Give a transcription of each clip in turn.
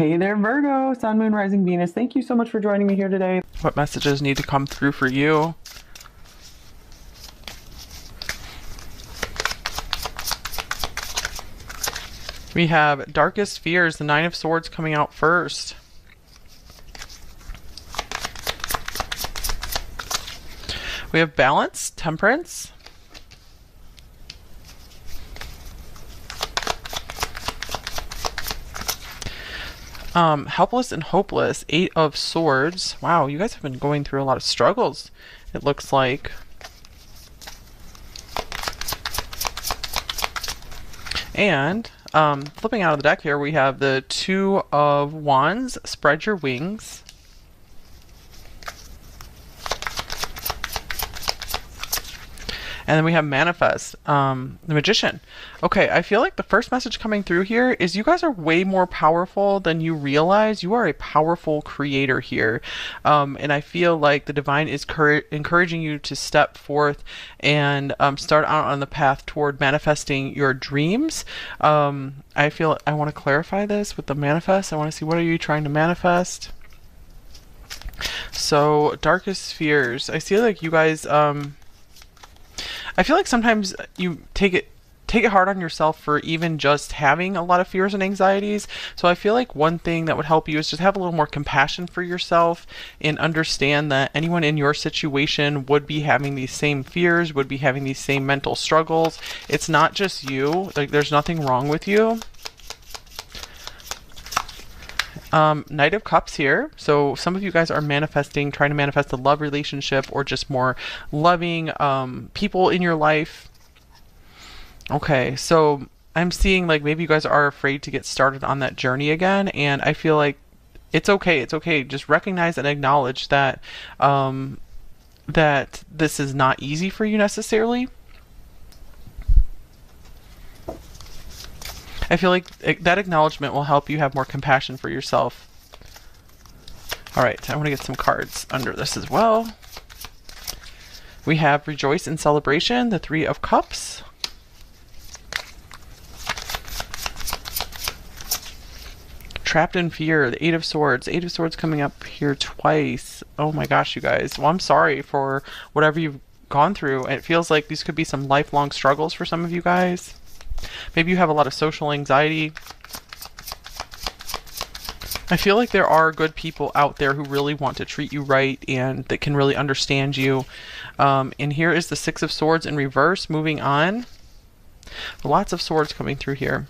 Hey there, Virgo, Sun, Moon, Rising, Venus. Thank you so much for joining me here today. What messages need to come through for you? We have Darkest Fears, the Nine of Swords coming out first. We have Balance, Temperance. Helpless and Hopeless, Eight of Swords. Wow, you guys have been going through a lot of struggles, it looks like. And flipping out of the deck here, we have the Two of Wands, Spread Your Wings. And then we have Manifest, the Magician. Okay, I feel like the first message coming through here is you guys are way more powerful than you realize. You are a powerful creator here. And I feel like the divine is encouraging you to step forth and start out on the path toward manifesting your dreams. I feel I want to clarify this with the manifest. I want to see, what are you trying to manifest? So, Darkest Fears. I feel like you guys... I feel like sometimes you take it hard on yourself for even just having a lot of fears and anxieties. So I feel like one thing that would help you is just have a little more compassion for yourself and understand that anyone in your situation would be having these same fears, would be having these same mental struggles. It's not just you. Like, there's nothing wrong with you. Knight of Cups here. So some of you guys are manifesting, trying to manifest a love relationship or just more loving people in your life. Okay, so I'm seeing like maybe you guys are afraid to get started on that journey again, and I feel like it's okay. It's okay. Just recognize and acknowledge that that this is not easy for you necessarily. I feel like that acknowledgement will help you have more compassion for yourself. All right, I want to get some cards under this as well. We have Rejoice in Celebration, the Three of Cups. Trapped in Fear, the Eight of Swords. Eight of Swords coming up here twice. Oh my gosh, you guys. Well, I'm sorry for whatever you've gone through. It feels like these could be some lifelong struggles for some of you guys. Maybe you have a lot of social anxiety. I feel like there are good people out there who really want to treat you right and that can really understand you. And here is the Six of Swords in reverse, moving on. Lots of swords coming through here.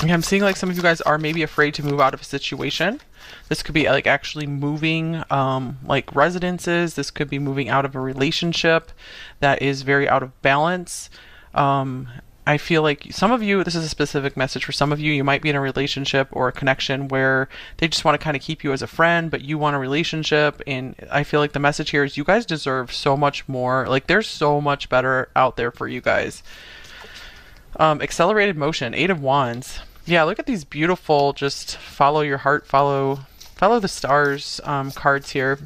Yeah, I'm seeing like some of you guys are maybe afraid to move out of a situation. This could be like actually moving like residences. This could be moving out of a relationship that is very out of balance. I feel like some of you, this is a specific message for some of you, you might be in a relationship or a connection where they just want to kind of keep you as a friend, but you want a relationship. And I feel like the message here is you guys deserve so much more. Like, there's so much better out there for you guys. Accelerated Motion, Eight of Wands. Yeah, look at these beautiful, just follow your heart, follow the stars cards here.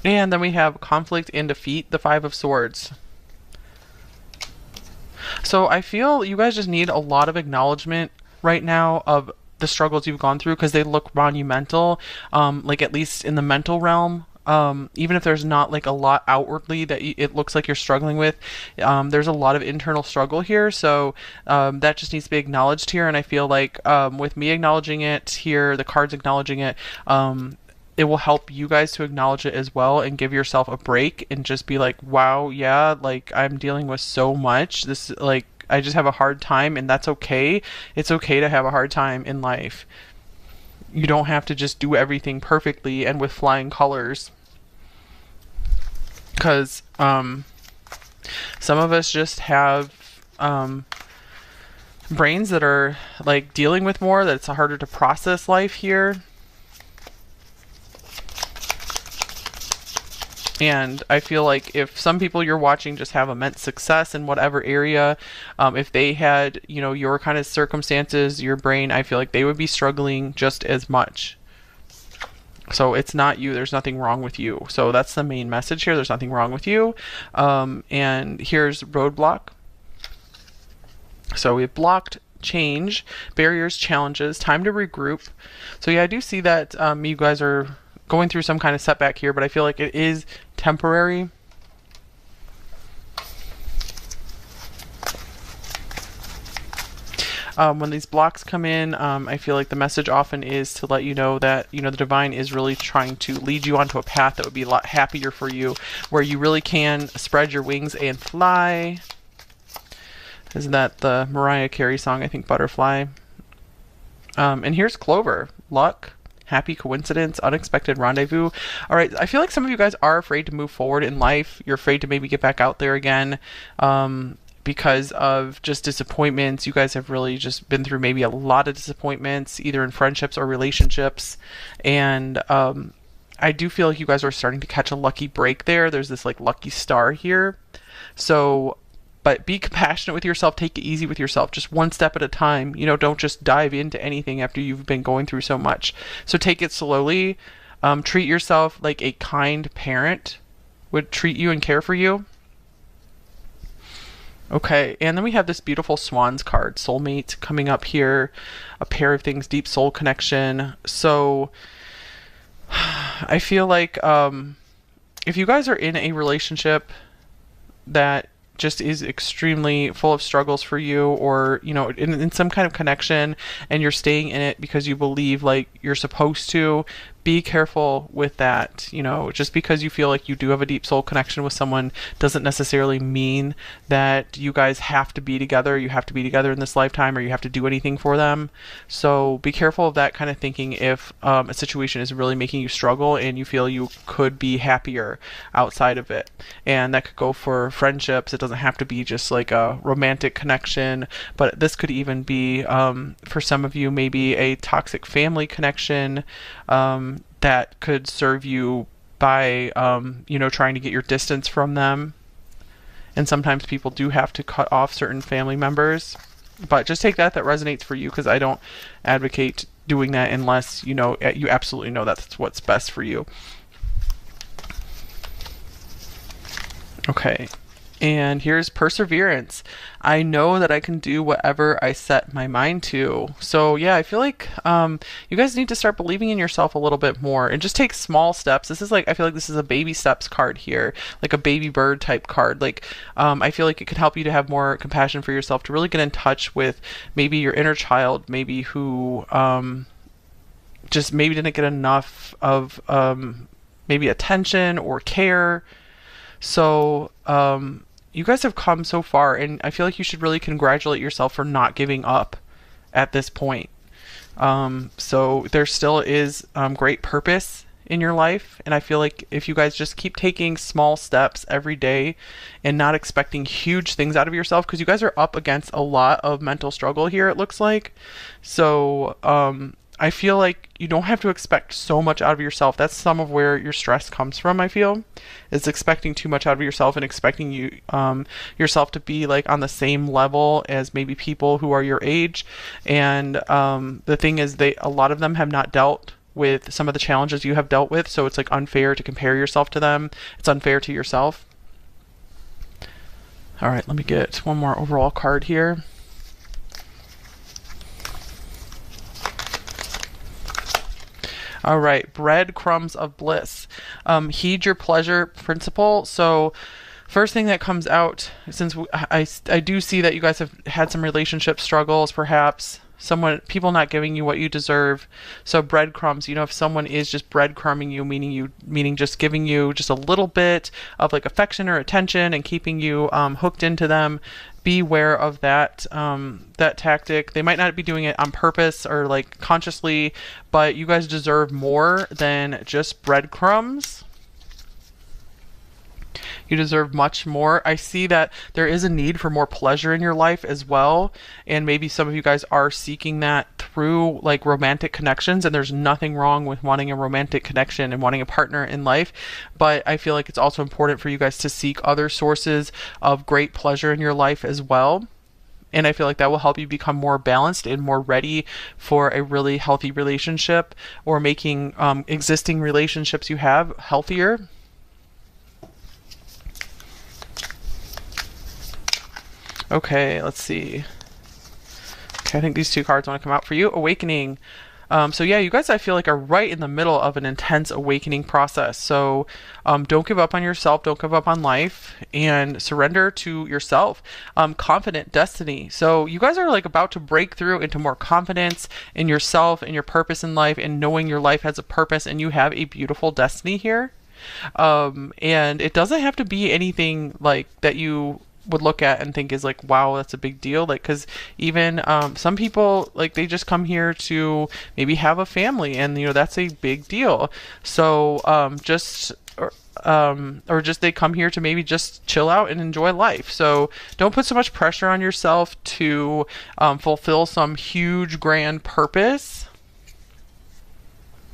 And then we have Conflict and Defeat, the Five of Swords. So I feel you guys just need a lot of acknowledgement right now of the struggles you've gone through, because they look monumental, like at least in the mental realm. Even if there's not like a lot outwardly that it looks like you're struggling with, there's a lot of internal struggle here. So that just needs to be acknowledged here. And I feel like with me acknowledging it here, the cards acknowledging it, it will help you guys to acknowledge it as well and give yourself a break and just be like, wow, yeah, like I'm dealing with so much. This, like, I just have a hard time, and that's okay. It's okay to have a hard time in life. You don't have to just do everything perfectly and with flying colors. Because some of us just have brains that are like dealing with more, that it's harder to process life here. And I feel like if some people you're watching just have immense success in whatever area, if they had, you know, your kind of circumstances, your brain, I feel like they would be struggling just as much. So it's not you. There's nothing wrong with you. So that's the main message here. There's nothing wrong with you. And here's roadblock. So we've blocked, change, barriers, challenges, time to regroup. So yeah, I do see that you guys are going through some kind of setback here, but I feel like it is temporary. When these blocks come in, I feel like the message often is to let you know that, the divine is really trying to lead you onto a path that would be a lot happier for you, where you really can spread your wings and fly. Isn't that the Mariah Carey song, I think, Butterfly? And here's Clover. Luck, happy coincidence, unexpected rendezvous. All right, I feel like some of you guys are afraid to move forward in life. You're afraid to maybe get back out there again. Because of just disappointments. You guys have really just been through maybe a lot of disappointments, either in friendships or relationships. And I do feel like you guys are starting to catch a lucky break there. There's this like lucky star here. So, but be compassionate with yourself. Take it easy with yourself. Just one step at a time. Don't just dive into anything after you've been going through so much. So take it slowly. Treat yourself like a kind parent would treat you and care for you. Okay, and then we have this beautiful Swans card, soulmate, coming up here, a pair of things, deep soul connection. So I feel like if you guys are in a relationship that just is extremely full of struggles for you, or in some kind of connection, and you're staying in it because you believe like you're supposed to, be careful with that. Just because you feel like you do have a deep soul connection with someone doesn't necessarily mean that you guys have to be together. You have to be together in this lifetime, or you have to do anything for them. So be careful of that kind of thinking if a situation is really making you struggle and you feel you could be happier outside of it. And that could go for friendships. It doesn't have to be just like a romantic connection, but this could even be for some of you maybe a toxic family connection that could serve you by trying to get your distance from them. And sometimes people do have to cut off certain family members, but just take that resonates for you, because I don't advocate doing that unless you absolutely know that's what's best for you. Okay, and here's perseverance. I know that I can do whatever I set my mind to. So yeah, I feel like you guys need to start believing in yourself a little bit more and just take small steps. I feel like this is a baby steps card here, like a baby bird type card. Like I feel like it could help you to have more compassion for yourself, to really get in touch with maybe your inner child, maybe who just maybe didn't get enough of maybe attention or care. So you guys have come so far, and I feel like you should really congratulate yourself for not giving up at this point. So there still is great purpose in your life, and I feel like if you guys just keep taking small steps every day and not expecting huge things out of yourself, because you guys are up against a lot of mental struggle here, it looks like. So I feel like you don't have to expect so much out of yourself. That's some of where your stress comes from, I feel, is expecting too much out of yourself and expecting you yourself to be like on the same level as maybe people who are your age. And the thing is, a lot of them have not dealt with some of the challenges you have dealt with, so it's like unfair to compare yourself to them. It's unfair to yourself. All right, let me get one more overall card here. All right, breadcrumbs of bliss. Heed your pleasure principle. So first thing that comes out, since I do see that you guys have had some relationship struggles, perhaps people not giving you what you deserve. So breadcrumbs, if someone is just breadcrumbing you, meaning just giving you just a little bit of like affection or attention and keeping you hooked into them, beware of that tactic. They might not be doing it on purpose or like consciously, but you guys deserve more than just breadcrumbs. You deserve much more. I see that there is a need for more pleasure in your life as well, and maybe some of you guys are seeking that through like romantic connections, and there's nothing wrong with wanting a romantic connection and wanting a partner in life, but I feel like it's also important for you guys to seek other sources of great pleasure in your life as well. And I feel like that will help you become more balanced and more ready for a really healthy relationship, or making existing relationships you have healthier. Okay, let's see. Okay, I think these two cards want to come out for you. Awakening. So yeah, you guys, I feel like, are right in the middle of an intense awakening process. So don't give up on yourself, don't give up on life, and surrender to yourself. Confident destiny. So you guys are like about to break through into more confidence in yourself and your purpose in life, and knowing your life has a purpose and you have a beautiful destiny here. And it doesn't have to be anything like that you would look at and think is like, wow, that's a big deal. Like, because even some people, like, they just come here to maybe have a family, and that's a big deal. So or just they come here to maybe just chill out and enjoy life. So don't put so much pressure on yourself to fulfill some huge grand purpose.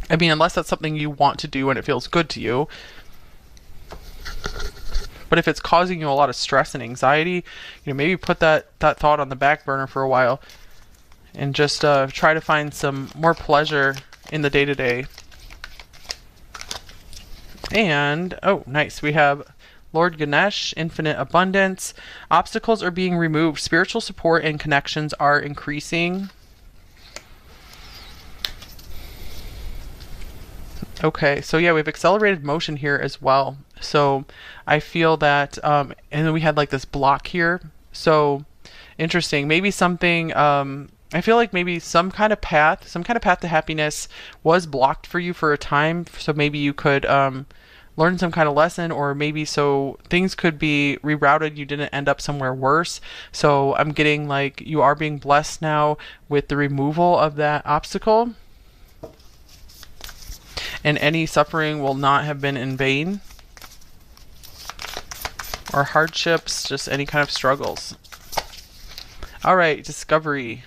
I mean, unless that's something you want to do and it feels good to you. But if it's causing you a lot of stress and anxiety, maybe put that thought on the back burner for a while, and just try to find some more pleasure in the day-to-day. And, oh, nice. We have Lord Ganesh, infinite abundance. Obstacles are being removed. Spiritual support and connections are increasing. Okay, so yeah, we have accelerated motion here as well. So I feel that, and then we had like this block here. So interesting. Maybe something, I feel like maybe some kind of path to happiness was blocked for you for a time. So maybe you could learn some kind of lesson, or maybe so things could be rerouted. You didn't end up somewhere worse. So I'm getting like you are being blessed now with the removal of that obstacle. And any suffering will not have been in vain, or hardships, just any kind of struggles. All right, discovery.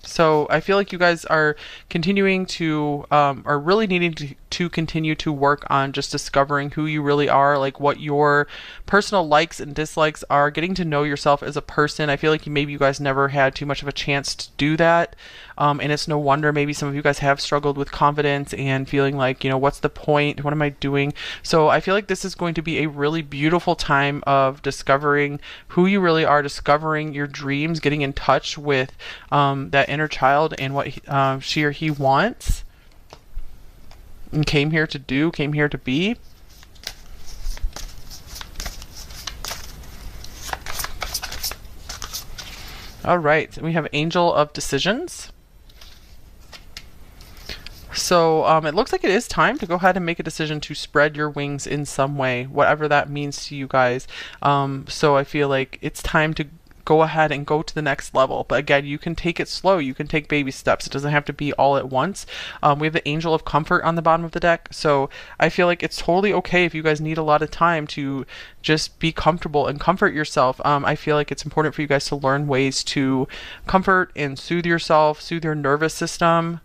So I feel like you guys are continuing to, are really needing to continue to work on just discovering who you really are, like what your personal likes and dislikes are, getting to know yourself as a person. I feel like maybe you guys never had too much of a chance to do that. And it's no wonder maybe some of you guys have struggled with confidence and feeling like, what's the point? What am I doing? So I feel like this is going to be a really beautiful time of discovering who you really are, discovering your dreams, getting in touch with that inner child and what she or he wants and came here to do, came here to be. All right, we have Angel of Decisions. So it looks like it is time to go ahead and make a decision to spread your wings in some way, whatever that means to you guys. So I feel like it's time to go ahead and go to the next level. But again, you can take it slow. You can take baby steps. It doesn't have to be all at once. We have the Angel of Comfort on the bottom of the deck. So I feel like it's totally okay if you guys need a lot of time to just be comfortable and comfort yourself. I feel like it's important for you guys to learn ways to comfort and soothe yourself, soothe your nervous system.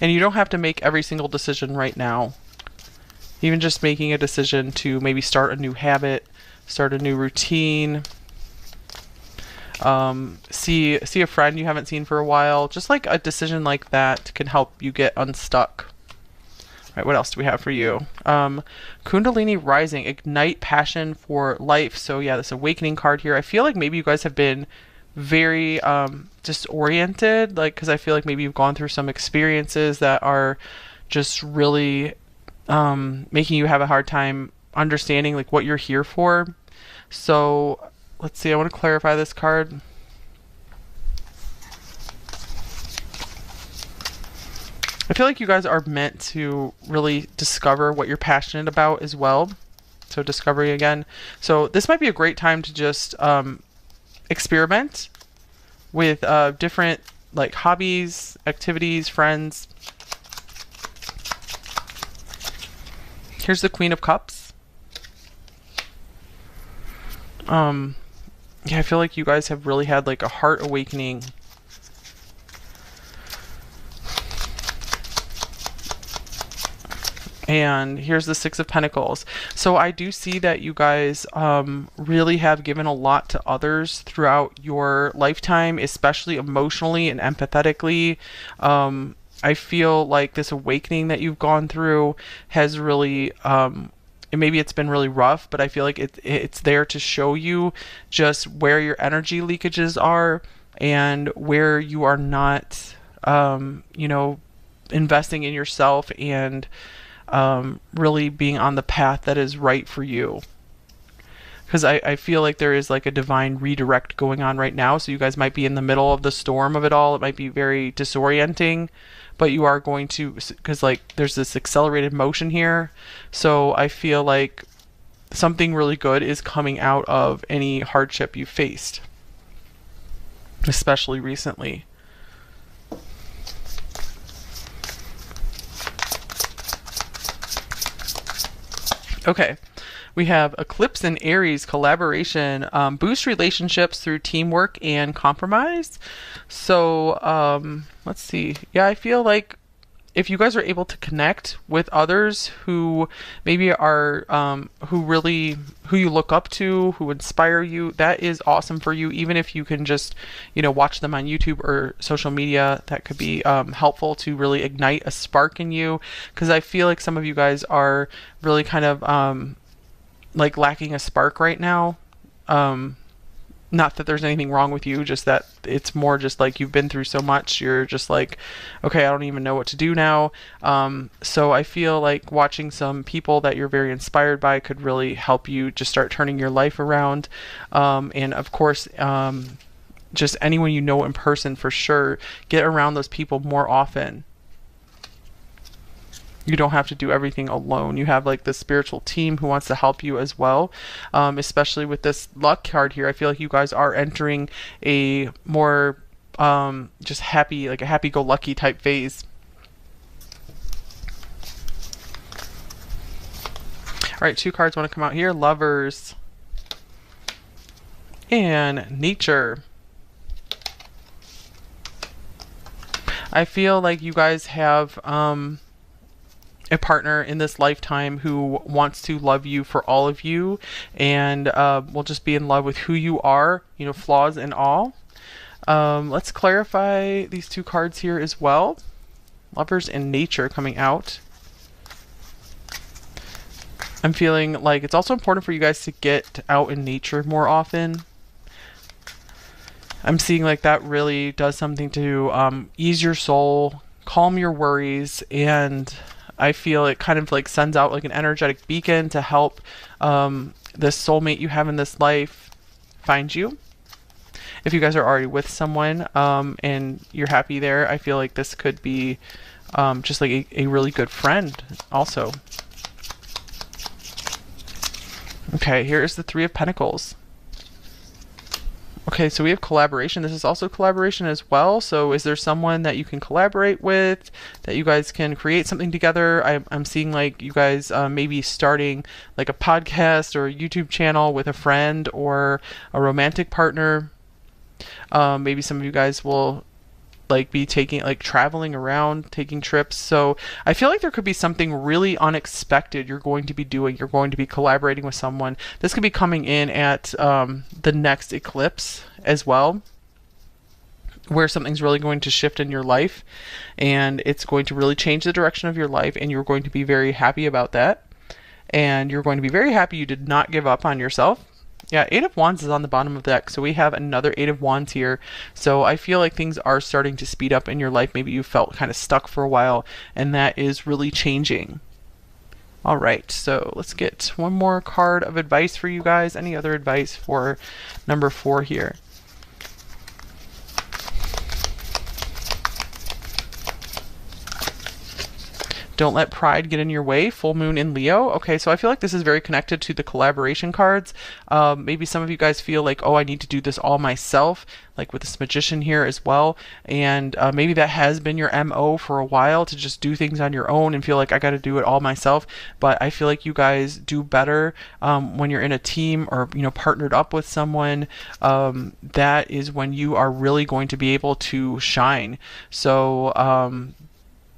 And you don't have to make every single decision right now. Even just making a decision to maybe start a new habit, start a new routine, see a friend you haven't seen for a while. Just like a decision like that can help you get unstuck. All right, what else do we have for you? Kundalini Rising, ignite passion for life. So yeah, this awakening card here. I feel like maybe you guys have been very disoriented, like, because I feel like maybe you've gone through some experiences that are just really making you have a hard time understanding like what you're here for. So let's see, I want to clarify this card. I feel like you guys are meant to really discover what you're passionate about as well. So discovery again. So this might be a great time to just experiment with different like hobbies, activities, friends. Here's the Queen of Cups. Yeah, I feel like you guys have really had like a heart awakening. And here's the Six of Pentacles. So I do see that you guys really have given a lot to others throughout your lifetime, especially emotionally and empathetically. I feel like this awakening that you've gone through has really and maybe it's been really rough, but I feel like it's there to show you just where your energy leakages are and where you are not, you know, investing in yourself and really being on the path that is right for you. Because I feel like there is like a divine redirect going on right now. So you guys might be in the middle of the storm of it all. It might be very disorienting, but you are going to, because like there's this accelerated motion here. So I feel like something really good is coming out of any hardship you faced, especially recently. Okay, we have Eclipse and Aries collaboration, boost relationships through teamwork and compromise. So let's see. Yeah, I feel like if you guys are able to connect with others who maybe are who you look up to, who inspire you, that is awesome for you. Even if you can just, you know, watch them on YouTube or social media, that could be helpful to really ignite a spark in you. Because I feel like some of you guys are really kind of like lacking a spark right now. Not that there's anything wrong with you, just that it's more just like you've been through so much. You're just like, okay, I don't even know what to do now. So I feel like watching some people that you're very inspired by could really help you just start turning your life around. And of course, just anyone you know in person for sure, get around those people more often. You don't have to do everything alone. You have like the spiritual team who wants to help you as well. Especially with this luck card here, I feel like you guys are entering a more just happy, like a happy-go-lucky type phase. All right, two cards want to come out here. Lovers and Nature. I feel like you guys have a partner in this lifetime who wants to love you for all of you and will just be in love with who you are, you know, flaws and all. Let's clarify these two cards here as well. Lovers and Nature coming out. I'm feeling like it's also important for you guys to get out in nature more often. I'm seeing like that really does something to ease your soul, calm your worries, and I feel it kind of like sends out like an energetic beacon to help this soulmate you have in this life find you. If you guys are already with someone and you're happy there, I feel like this could be just like a really good friend also. Okay, here is the Three of Pentacles. Okay, so we have collaboration. This is also collaboration as well. So is there someone that you can collaborate with, that you guys can create something together? I'm seeing like you guys maybe starting like a podcast or a YouTube channel with a friend or a romantic partner. Maybe some of you guys will like be taking like traveling around, taking trips. So I feel like there could be something really unexpected you're going to be doing. You're going to be collaborating with someone. This could be coming in at the next eclipse as well, where something's really going to shift in your life and it's going to really change the direction of your life, and you're going to be very happy about that, and you're going to be very happy you did not give up on yourself. Yeah, Eight of Wands is on the bottom of the deck, so we have another Eight of Wands here. So I feel like things are starting to speed up in your life. Maybe you felt kind of stuck for a while, and that is really changing. All right, so let's get one more card of advice for you guys. Any other advice for number 4 here? Don't let pride get in your way. Full moon in Leo. Okay, so I feel like this is very connected to the collaboration cards. Maybe some of you guys feel like, oh, I need to do this all myself, like with this magician here as well. And maybe that has been your MO for a while, to just do things on your own and feel like I got to do it all myself. But I feel like you guys do better when you're in a team or, you know, partnered up with someone. That is when you are really going to be able to shine. So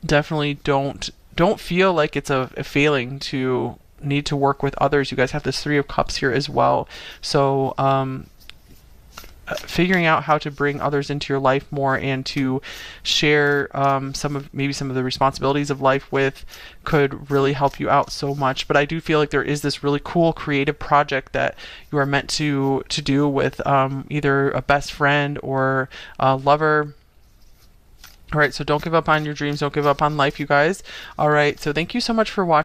definitely don't don't feel like it's a failing to need to work with others. You guys have this Three of Cups here as well. So, figuring out how to bring others into your life more and to share maybe some of the responsibilities of life with could really help you out so much. But I do feel like there is this really cool creative project that you are meant to do with either a best friend or a lover. All right, so don't give up on your dreams, don't give up on life, you guys. All right, so thank you so much for watching.